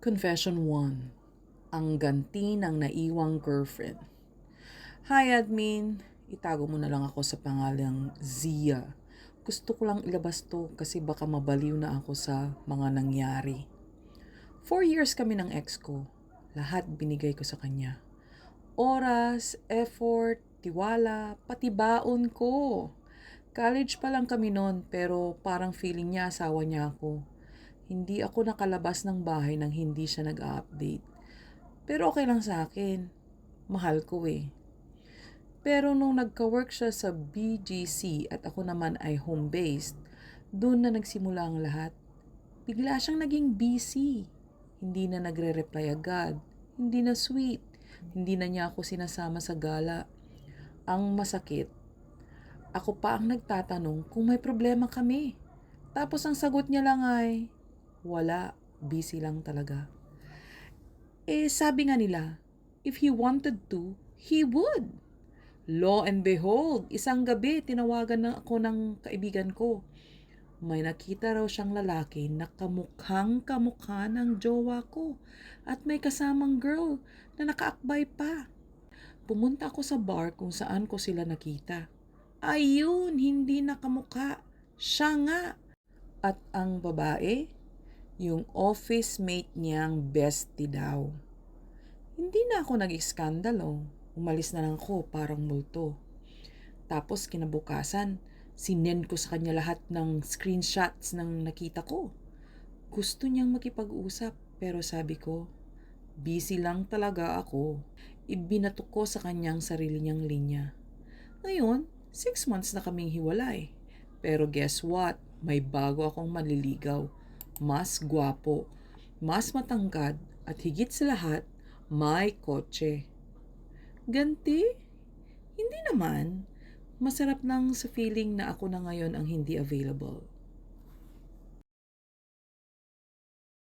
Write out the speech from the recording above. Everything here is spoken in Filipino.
Confession 1. Ang ganti ng naiwang girlfriend. Hi admin, itago mo na lang ako sa pangalang Zia. Gusto ko lang ilabas to kasi baka mabaliw na ako sa mga nangyari. 4 years kami ng ex ko. Lahat binigay ko sa kanya. Oras, effort, tiwala, pati baon ko. College pa lang kami noon pero parang feeling niya asawa niya ako. Hindi ako nakalabas ng bahay nang hindi siya nag-update. Pero okay lang sa akin. Mahal ko eh. Pero nung nagka-work siya sa BGC at ako naman ay home-based, doon na nagsimula ang lahat. Bigla siyang naging busy. Hindi na nagre-reply agad. Hindi na sweet. Hindi na niya ako sinasama sa gala. Ang masakit, ako pa ang nagtatanong kung may problema kami. Tapos ang sagot niya lang ay, wala, busy lang talaga. Sabi nga nila, if he wanted to, he would. Lo and behold, isang gabi tinawagan na ako ng kaibigan ko. May nakita raw siyang lalaki na kamukhang kamukha ng jowa ko at may kasamang girl na nakaakbay pa. Pumunta ako sa bar kung saan ko sila nakita. Ayun, hindi na kamukha. Siya nga. At ang babae, yung office mate niyang bestie daw. Hindi na ako nag-iskandalo. Umalis na lang ako parang multo. Tapos kinabukasan, sinend ko sa kanya lahat ng screenshots ng nakita ko. Gusto niyang makipag-usap pero sabi ko, busy lang talaga ako. Ibinato ko sa kanyang sarili niyang linya. Ngayon, 6 months na kaming hiwalay. Pero guess what? May bago akong manliligaw. Mas gwapo, mas matangkad, at higit sa lahat, may kotse. Ganti? Hindi naman. Masarap lang sa feeling na ako na ngayon ang hindi available.